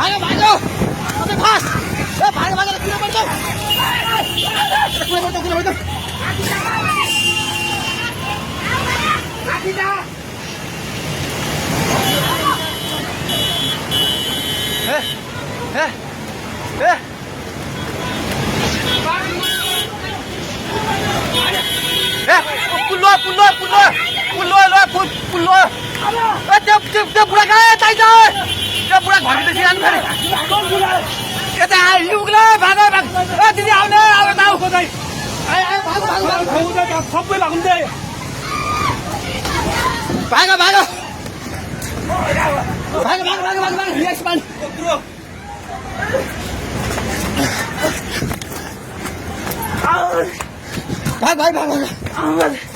भागो भागो अझै फास्ट ए भागो भागो किन पर्छ किन पर्छ पुल्लो त्यो बुढा कहाँ चाहिन्छ त्यो बुढा घरदेखि जानु फेरि यता आइपुग्ला भागो भाग दिदी आउने सबै लाग्दै भागो भागो भागो भागो भागो भागो भागो यस पानी भाग भाग भाग भाग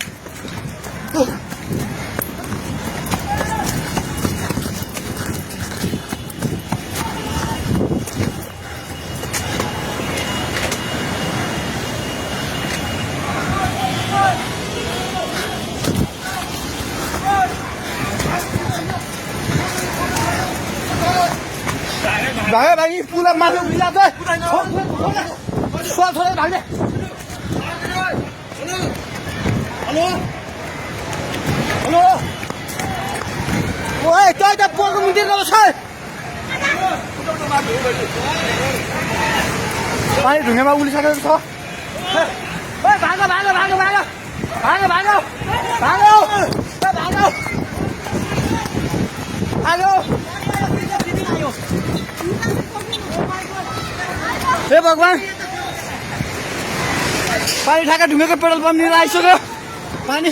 भागे भागी पूरा माथि उभिला छ छोड छोड भाग्ने हेलो हेलो ओए तै त पोको मिटिङ गर्छ पानी ढुङ्गामा उलिसकेको छ ओए भागो भागो भागो भागो भागो भागो भागो भागो भागो हे भगवान पानी ठाका ढुङ्गेको पेट्रोल पम्प लिएर आइसक्यो पानी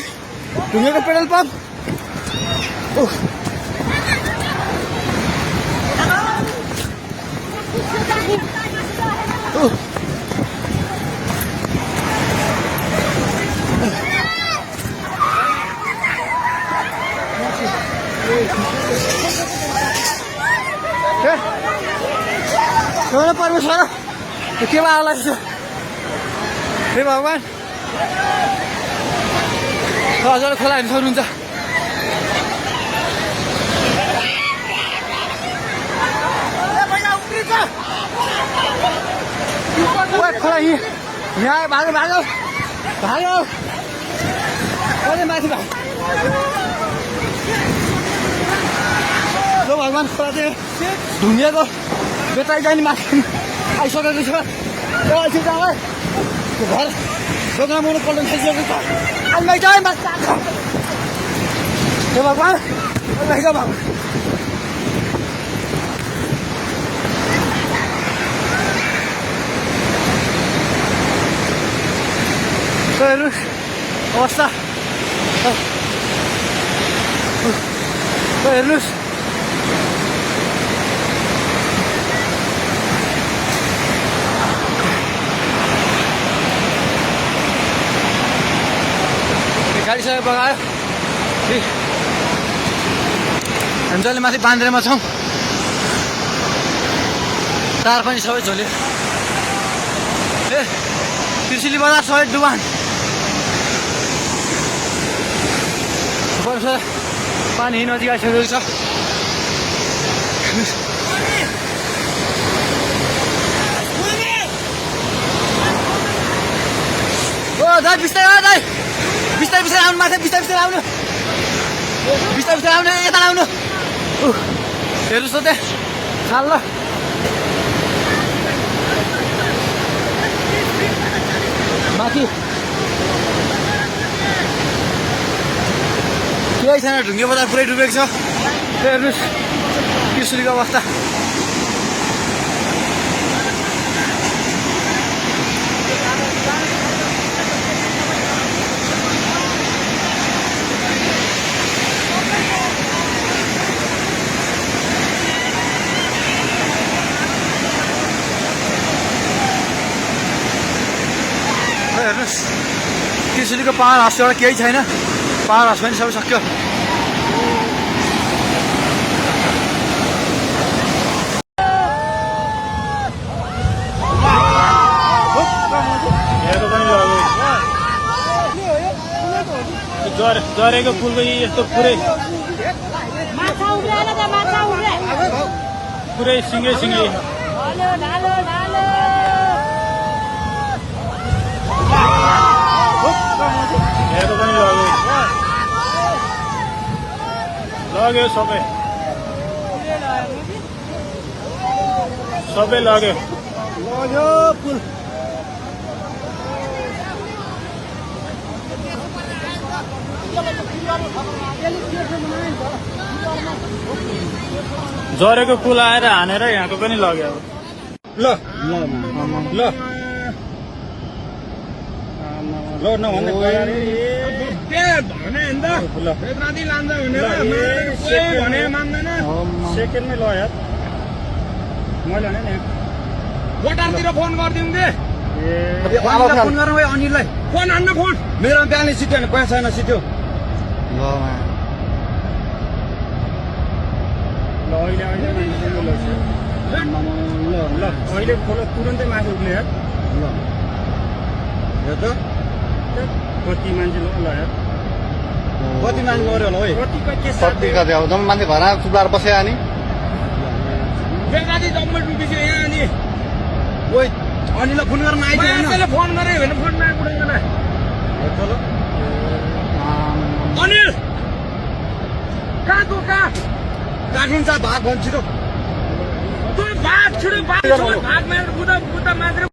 ढुङ्गेको पेट्रोल पम्प परमेश्वर के आला हे भगवान हजुर खोला हेर्नु सक्नुहुन्छ खोला यहाँ भागो भागो भागो कहिले माथि भाग भगवान खोला चाहिँ ढुङ्गेको बेटाइ जाने माथि आइसकेको छ घर दोकान मुनि पल्टन खाइसकेको छ अलमै जाए माथि हे भगवान अलमै भगवान हेर्नुहोस् अवस्था हेर्नुहोस् गाडी सबै बगायो हामी जहिले माथि बान्द्रेमा छौँ तार पनि सबै झोल्यो ए त्रिशुली बजार सबै डुबान पानी नजिक आइसकेको छ ओ दाइ बिस्तारै दाइ बिस्तारै बिस्तारै आउनु माथि बिस्तारै बिस्तारै आउनु बिस्तारै बिस्तारै आउनु यता आउनु हेर्नुहोस् त त्यहाँ खाल ल माथि केही छैन ढुङ्गे बजार पुरै डुबेको छ हेर्नुहोस् त्रिशुलीको अवस्था हेर्नुहोस् त्रिशुलीको पावर हाउस एउटा केही छैन पावर हाउस पनि सबै सक्यो जरेको पुलको यस्तो पुरै पुरै सिँगै सिँगै यहाँको पनि लग्यो सबै लग्यो पुल झरेको पुल आएर हानेर यहाँको पनि लग्यो ल ल ल नभन्दा सेकेन्डमै ल यार मैले भने नि भोटारतिर फोन गरिदिउँ दे फोन गरौँ है अनिललाई फोन हान्न फोन मेरो बिहानै सिट्यो भने पैसा छैन सिट्यो ल अहिले अहिले खोलो तुरन्तै माथि उठ्ने यार कति मान्छे ल यार कति मान्छे मऱ्यो होला है कतिको के कति कति अब जम्मा मान्छे घरमा चुप्लाएर बस्यो अनि बेगाजी जम्मै डुबिसक्यो यहाँ अनि ओइ अनिललाई फोन गर्न आइदियो फोन गरे भने फोनमा उठाउँदैन अनिल कहाँ तँ कहाँ काठिन्छ भाग भन्छ छिटो भाग छिटो भाग मात्र बुद्ध मात्र